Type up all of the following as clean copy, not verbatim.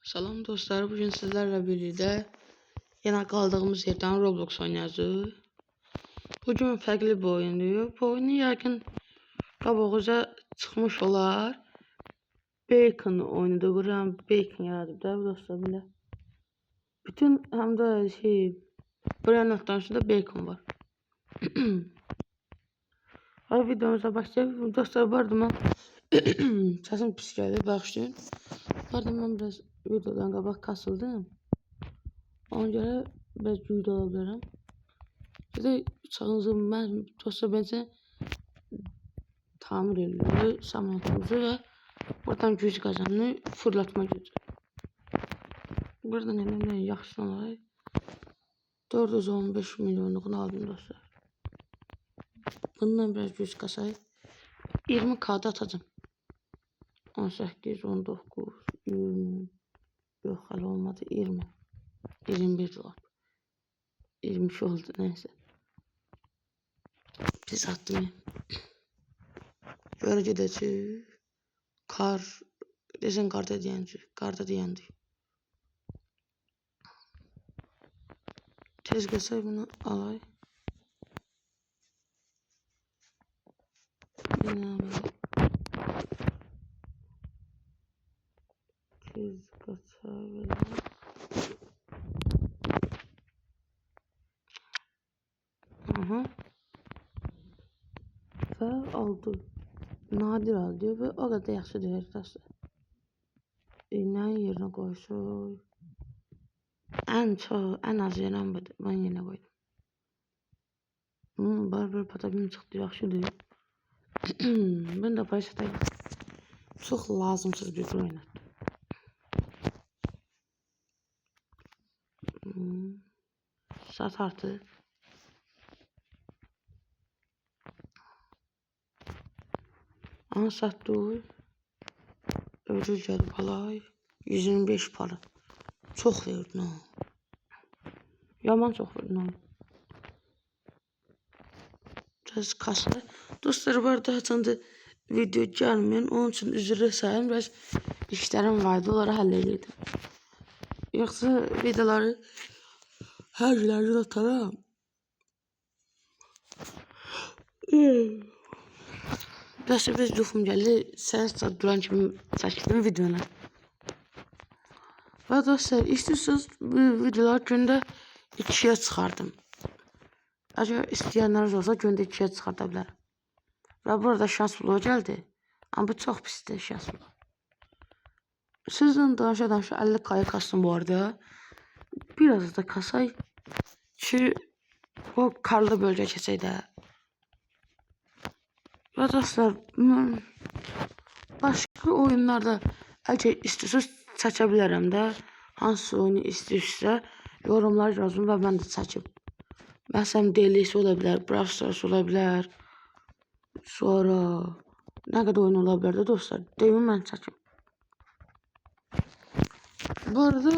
Salam dostlar, bugün sizlerle birlikte yine kaldığımız yerden Roblox oynayacağız. Bugün farklı bir oyundur. Bu oyunu yakın qabağıza çıxmış olar. Bacon oynadı. Buram Bacon yaradı da dostlar bile. Bütün hem de buranın noktasında Bacon var. Hadi videomuza başlayalım. Dostlar bu arada ben sesim pis geldi. Bağışlayın. Bu arada ben biraz videodan qabaq kasıldım. Ona göre biraz güclü olabilirim. Bir de uçağınızı ben dostlar bence tamir ediyor samanatımızı ve buradan güc kazanını fırlatma gücü. Buradan elimden yaxşı olaraq 415 milyonluğunu aldım dostlar. Bundan biraz güc kasayım. 20 kağıda atacağım. 18, 19, 20. Yok hala olmadı. 20. 21 dolar. 22 oldu neyse. Biz attım. Böyle gideceğiz. Kar. Desen karda diyenci. Karda diyendi. Tez gəlsək bunu alay. Yine böyle. Tez qaçaq belə. Aha. Və aldı. Nadir aldı və o qədər yaxşı deyir dostlar. İğnenin yerinə qoysun. Ən az yerən budur. Ben yerine koydum. Barbar patabim çıxdı, yaxşıdır. Ben de başlayayım. Çox lazımsız bir oyun. Sat artı. Ana satdı. Ödül geldi balay. 125 para. Çox verdin ha. Yaman çox verdin ha. Biraz kasa. Dostlar bu arada haçanda video gəlməyən. Onun üçün üzr istəyirəm. Biraz işlərim vardı. Onları həll edirdim. Yoxsa videoları hər gün ataram. Dostlar biraz yuxum gəldi. Səhər duran kimi çəkdim videonu. Və dostlar istiyorsanız bu videolar gündə 2'ye çıxardım. Əgər istəyənləriniz olsa gündə 2'ye çıxarda bilərəm. Və burada şans bloğu gəldi. Amma bu çox pisdir şans bloğu. Sizlə danışa 50 kaya kastım bu arada. Biraz da kasay ki o karlı bölge keçək də. Və dostlar başka oyunlarda əgər istiyorsanız çəkə bilərəm də. Hansı oyunu istəyirsə yorumlar yazın və mən də çəkib. Məsələn DLC ola bilər, Brawl Stars ola bilər. Sonra nə qədər oyun ola bilər də dostlar. Deyin mən çəkim. Bu arada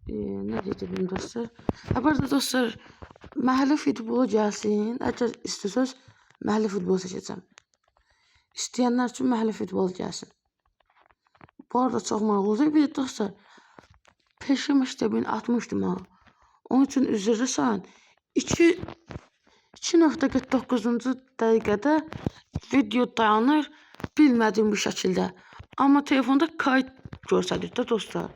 ne diyeceğim dostlar? Bu arada dostlar mahalle futbolu gəlsin. Əgər istiyorsanız mahalle futbolu seçəcəm. İstəyənlər üçün mahalle futbolu gəlsin. Bu arada çok maraqlıdır. Bir de dostlar peşim işte 1060'dım ha. Onun için üzülürü sayın. 2.49-cu dəqiqədə video dayanır bilmədiyim bir şəkildə. Amma telefonda kayıt göstərir də dostlar.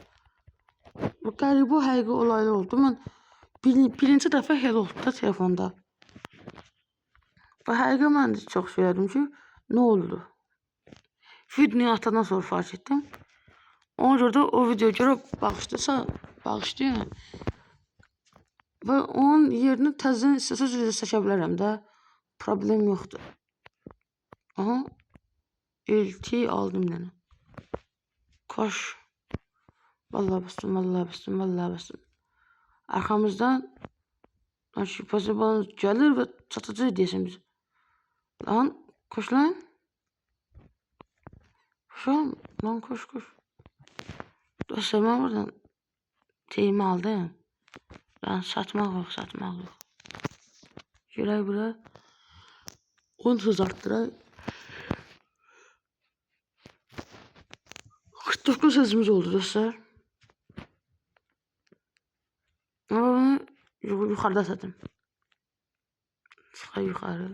Bu qəribə həqiqi olaylar oldu. Mən birinci dəfə elə oldu da telefonda. Bu həqiqi mən də çox söylədim ki, nə oldu? Videoyu atandan sonra fark etdim. Ona görə də o videoya görə bağışlayın. Və onun yerini təzədən istəsəz video çəkə bilərəm də. Problem yoxdur. Aha. LT aldım yəni. Koş. Vallahi bastım. Arkamızdan şüphesi bana gelir ve çatacağız diyesin biz. Lan koş lan. Lan koş. Dostlar ben buradan teyimi aldım. Ben satmaq yok. Şuraya buraya 10 hız arttıray. 49 hızımız oldu dostlar. yukarıda satın. Çıxa yukarı.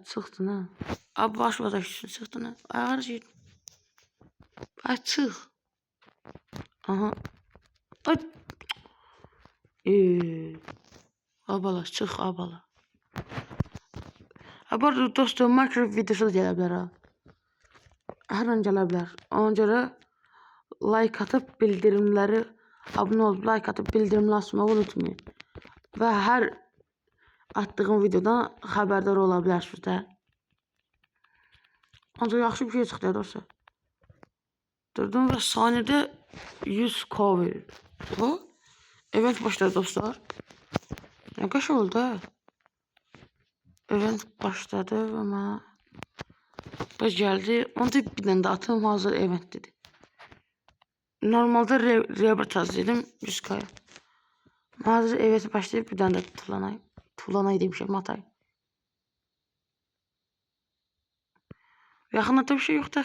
Çıktın ha. Abi baş vazgeçtin çıktın ha. Ayağır git. Çık. Aha. Ay. Abala çık abala. Bu arada dostum Minecraft videosu da gələ bilər ha. Hər an gələ bilər. Ona görə like atıp bildirimləri abone olup like atıp bildirimləri açmağı unutmayın. Və hər attığım videodan xəbərdar ola bilərsiniz də. Ancaq yaxşı bir şey çıxdı dostlar. Durdum və saniyədə 100k verir. Bu event başladı dostlar. Ne kaç oldu ha? Event başladı ama baş geldi. Onu da bir tane de atım hazır event dedi. Normalde rebirth hazırladım 100k'ya. Hazır event başlayıp bir tane de tulanay demişim atay. Yakında bir şey yok da.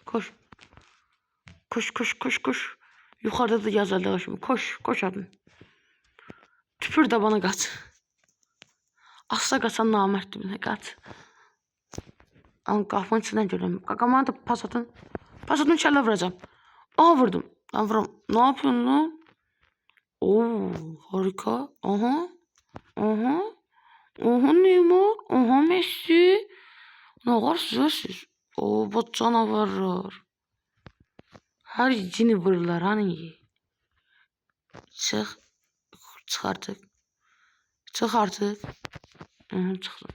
Kaç. Koş. Koş. Yukarıda da yazarlar şimdi. Koş abim. Tüpür de bana kaç. Asla kaçan namert dibine kaç. Ama kafamın içinden görüyorum. Kakama da pas atın. Pas atın şerle vuracağım. Aha vurdum. Lan vuram. Ne yapıyorsun lan? Oo harika. Aha Neymar. Aha Messi. Ne var siz? Oo bu canavarlar. Her cini vururlar hani. Çık artık. Çıktım.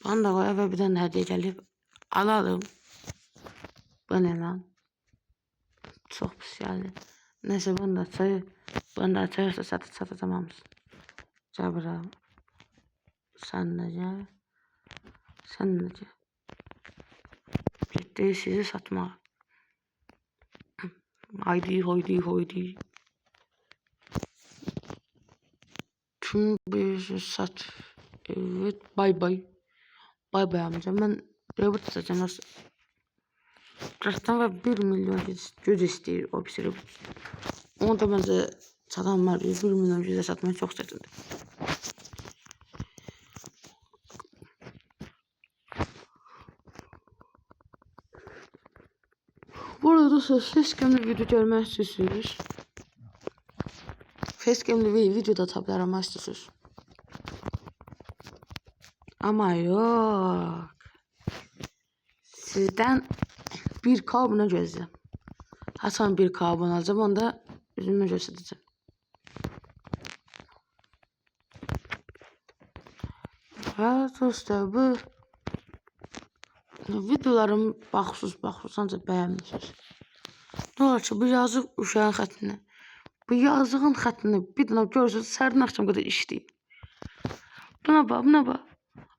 Ben de eve bir tane hediye gelip alalım. Bu ne lan? Çok pis geldi. Neyse ben de çayı satacağım mısın? Cabra. Sen de gel. Ciddi sizi satma. Haydi. Tüm bir sat. Evet bay bay amca. Ben robot satacağım nasıl? Rastdan ve 1 milyon göz istəyir o pis robot. Onu da bence satan var. 1 milyon göze satmayı çok çətindir. Bu arada facecam'lı video görmək istəyirsiniz. Facecam'lı video da tapılarama istəyirsiniz. Ama yok. Sizden bir kabına gözlem. Hasan bir kabın alacağım, onda üzümü göstereceğim. Ve dostlar bu videolarım baxsız ancaq bəyənmirsiniz. Ne olar ki bu yazıq uşağın xəttini. Bu yazığın xəttini bir dənə görsünüz səhərdən axşam qədər işləyir. Buna bax.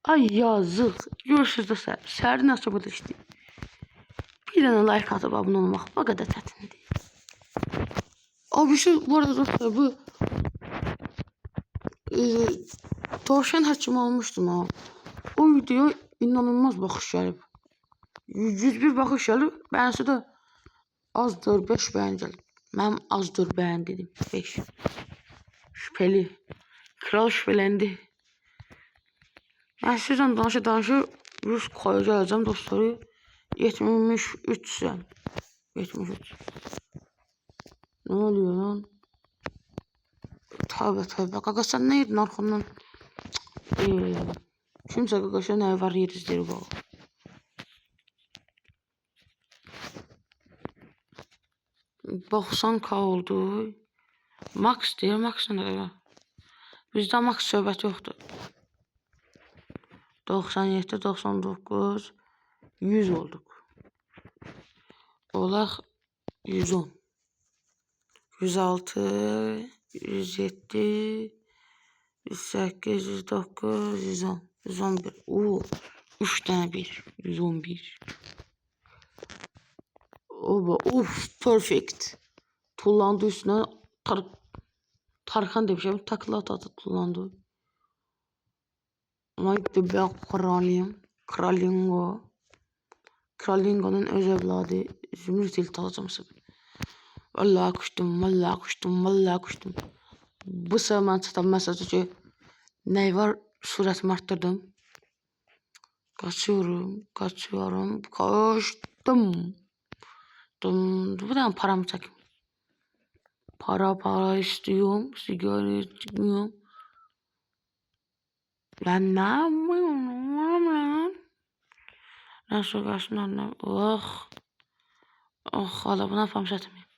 Ay yazıq. Görürsünüz də səhərdən axşam qədər işləyir. Bir dənə like atıp abone olmaq o kadar çətin değil. Abi bu arada dostlar bu Tavşan Həkimi almıştım ha. O video inanılmaz baxış gəlib. 101 baxış gəlib. Bənsi də azdır 5 bəyən gəlib. Mənim azdır bəyən dedim 5. Şüpheli. Kral şüphelendi. Ben sizden danışa 100 koyacağım dostları. 73'sem. 73. Ne oluyor lan? Tövbe. Kaka sen neydin arkamdan? Kimse kakasına ne var yedizleri bu. Baksan oldu. Max diye Max ne? Bizde Max söhbət yoktu. 97, 99, 100 olduk. Olaq 110. 106, 107, 108, 109, 110, 111. Oo, 3 tane 1. 111. Oba, perfect. Tullandı üstüne Tarkan demişim. Takla atadı tullandı. Haydi ben Kralingo'nun öz evladı Zümrüt ilk alacağım. Vallahi kuştum, vallahi kuştum, vallahi kuştum. Bu zaman çatan mesajı ki ne var suratımı arttırdım. Kaçıyorum, kaçıyorum, kaçtım. Buradan paramı çekeyim. Para istiyorum, sigara içmiyorum. Lan ne yapıyorum? Nasıl kalsın annem? Oh. Oh, hala buna yapam satmayayım.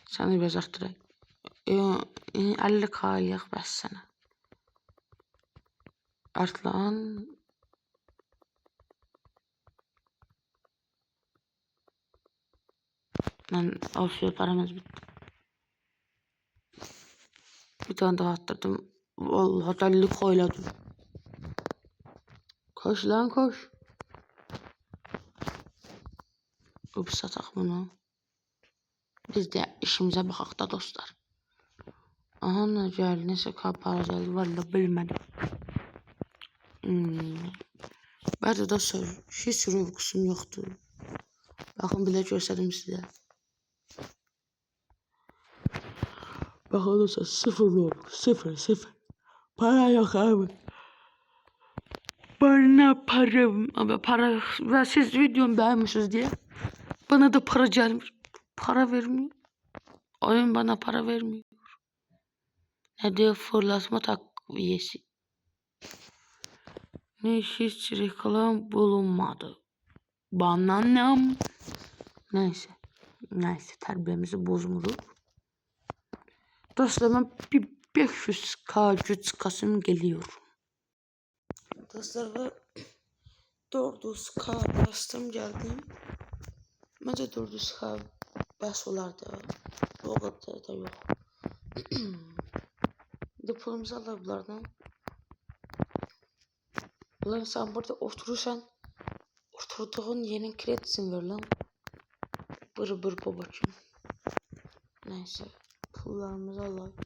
Seni biraz arttırayım. 50 kayık bəs sana. Art lan. Lan of paramız bitti. Bir tane daha attırdım. Vallahi 50 koyladım. Koş lan koş. Ups satak bunu. Biz de işimize bakaq da dostlar. Aha ne geldi, neyse para geldi. Vallahi bilmedim. Bence dostlar hiç Robux'um yoktu. Bakın bile göstereyim size. Bakın dostlar 0 Robux, 0. Para yok abi. Bana para ve siz videomu beğenmişsiniz diye bana da para gelmiş. Para vermiyor. Oyun bana para vermiyor. Ne diyor, fırlatma takviyesi. Hiç reklam bulunmadı. Bana ne? Neyse terbiyemizi bozmuyoruz. Dostlar ben bir 500k güç kasım geliyor. Dostlar ve 400k bastım geldim. Bence 400k bas olardı. O kadar da yok. Depolumuzu alır bunlardan. Ulan sen burada oturursan oturduğun yerin kredisini ver lan. Bır babacığım. Neyse. Pullarımızı alalım.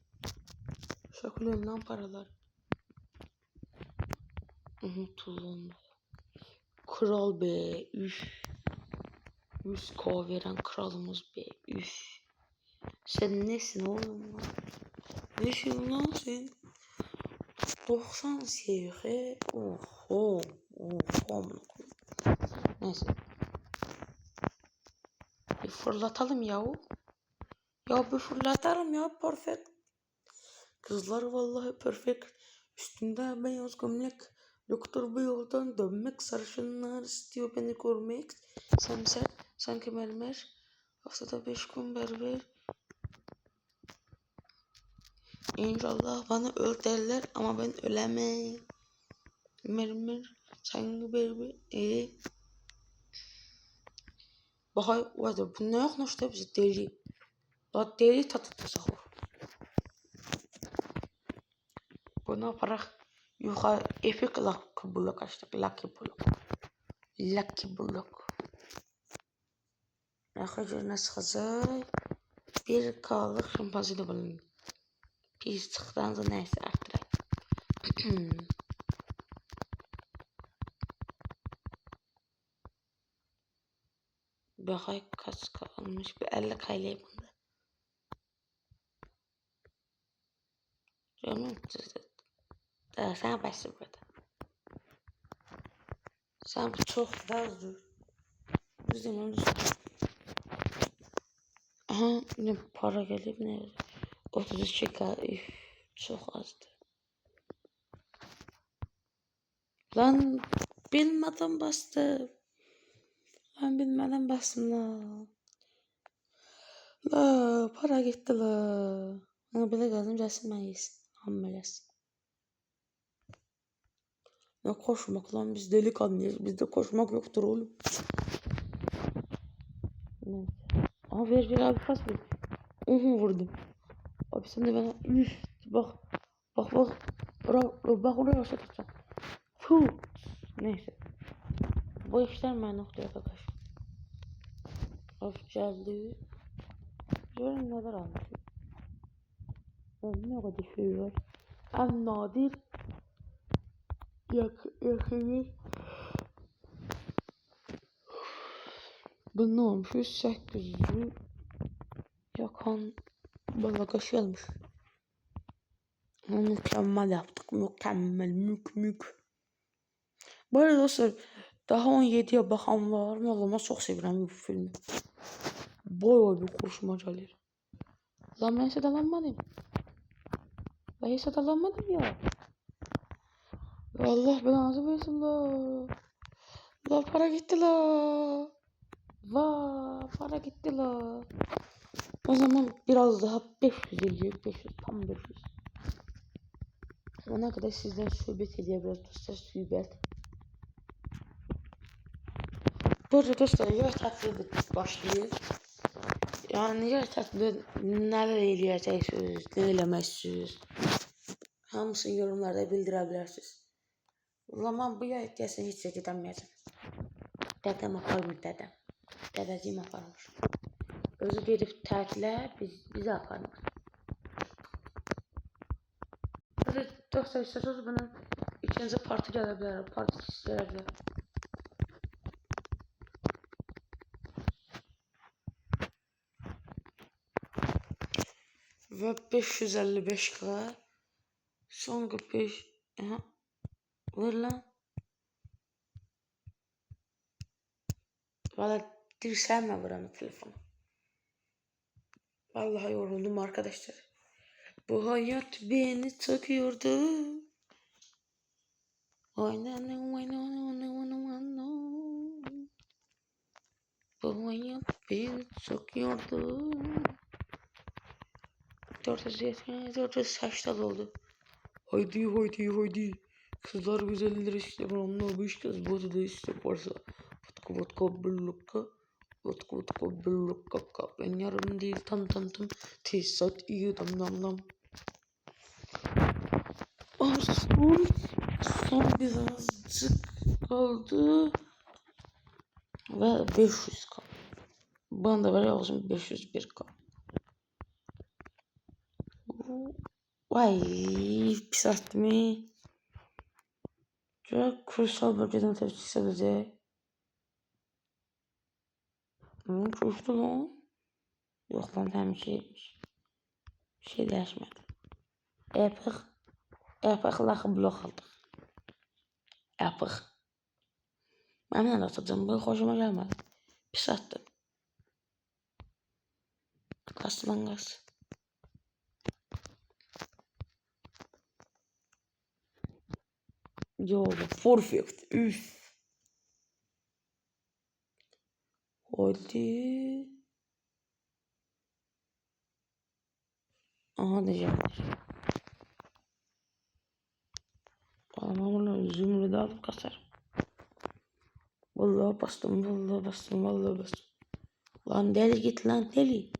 Şaklıyorum lan paralar. Tulumda. Kral be. Üf. 100k veren kralımız be. Üf. Sen nesin oğlum lan? Nesin lan sen? 90 seyre. Oho. Neyse. Bir fırlatalım yahu. Ya bir fırlatalım ya, perfect. Kızlar vallahi perfect. Üstünde beyaz gömlek. Doktor bu yoldan dönmek. Sarışınlar istiyor beni görmek. Semser, sanki mermer. Haftada 5 gün berber. İnşallah bana öl derler ama ben ölemem. Mermer, sanki berber. Bakay, bu ne yaklaştı bizi deli. La deli tatlı sahur. Bunu yaparak yukarı epic lucky block açtık. Lucky block. Arkadaşlar nasıl kazay? Bir kalık şempanzede bulundu. Pis çıktan da neyse arttırayım. Bakay kaç kalmış, bir 50 kaylaya bunda. Canım da sen başla burada. Sen çok fazla dur. Biz de onu aha ne para gelip ne 32k çok azdı. Lan bilmeden bastım. Ben bilmeden bastım la. Para gitti la. Ama bile geldim gelsin ben yesin. Hammelesi. Ne koşmak lan, biz delikanlıyız. Bizde koşmak yoktur oğlum. Neyse. Aha ver abi pas ver. Vurdum. Abi sen de bana bak. Bak oraya aşağı tutacağım. Fuh. Neyse. Bu işler ben noktaya arkadaş. Of geldi. Görün neler almış. Ne kadar şey var. En nadir yakını. Bu ne olmuş? 800. Yakan valla kaşıyalmış. Mükemmel yaptık. Mükemmel. Mük. Bu arada dostlar daha 17'ye baxan var. Valla çok sevirəm bu filmi. Boy bir hoşuma gəlir. Lan ben sadalanmadım. Ben sadalanmadım ya. Allah belanızı versin la. La para gitti la. Va para gitti la. O zaman biraz daha 500 eləyək. 500 tam 500. Ona kadar sizden söhbət edebiliriz dostlar. Söhbət. Bu arada dostlar yer tətili başlayır. Yani yer tətili nələr eləyəcəksiniz, nə eləməksiniz. Hamısını yorumlarda bildirə bilərsiniz. Ulan bu yay deyəsən heç də gedəməyəcəm. Dədəm aparmır dədəm. Dədəciyim aparmır. Özü gedib tətilə bizi aparmır. Dostlar istiyorsanız bunun ikinci partı gələ bilər. Partı gələ bilər. Ve 555k son 45 aha ver lan. Valla dirsemle vuran telefonu. Vallahi yoruldum arkadaşlar. Bu hayat beni çekiyordu. Bu hayat beni çekiyordu. 480 oldu. Haydi. Kızlar güzeldir işte. Onlar 5 kez bozu da işte varsa. Vodka birlikka. Ben yarım değil tam. Tesisat iyi dam. Son birazcık kaldı. Ve 500k. Bana da var ya olsun 501k. Vay pis attı mı? Çok kursal bölgeden tepkisi edecek. Coştu lan. Yok lan hem şeymiş. Bir şey değişmedi. Epic lakı blok aldık. Epic. Ben de atacağım. Bu hoşuma gelmedi. Pis attım. Kas lan kas. Yo perfect. Üf. Haydi. Aha diyeceğim. Ama bunu zümrüde alıp kasarım. Vallahi bastım. Lan deli git lan deli.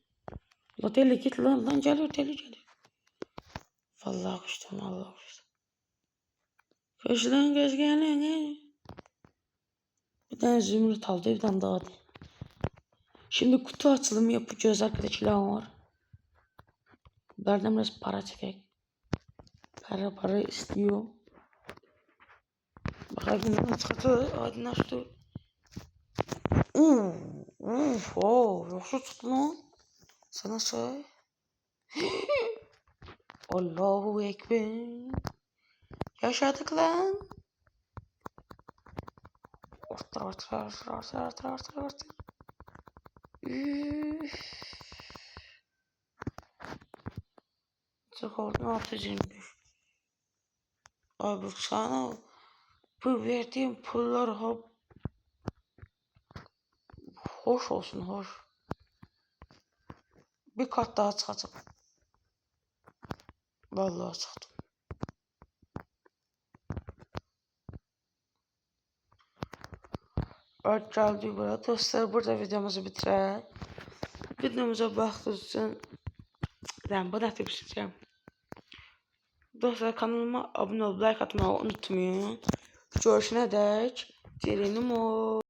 La deli git lan geliyor. Vallahi kuştum. Köşeden gözgene. Bir tane zümrüt aldı, bir tane daha. Şimdi kutu açılımı yapacağız arkadaşlar var. Berden biraz para çekek. Para istiyor. Bakalım ne çıktı. Aydınlaştı. Yoksa çıktı lan. Sana şey. Allahu Ekber. Yaşadık lan. Artır. Çok oldu 625. Abi sana bu verdiğim pullar hoş olsun hoş. Bir kat daha çıkacak. Vallahi çıktım. Evet geldi buraya. Dostlar burada videomuzu bitirelim. Videomuza baktığınız için ben bu da tepkisiyim. Dostlar kanalıma abone olup like atmayı unutmayın. Görüşene dek. Dilerim o.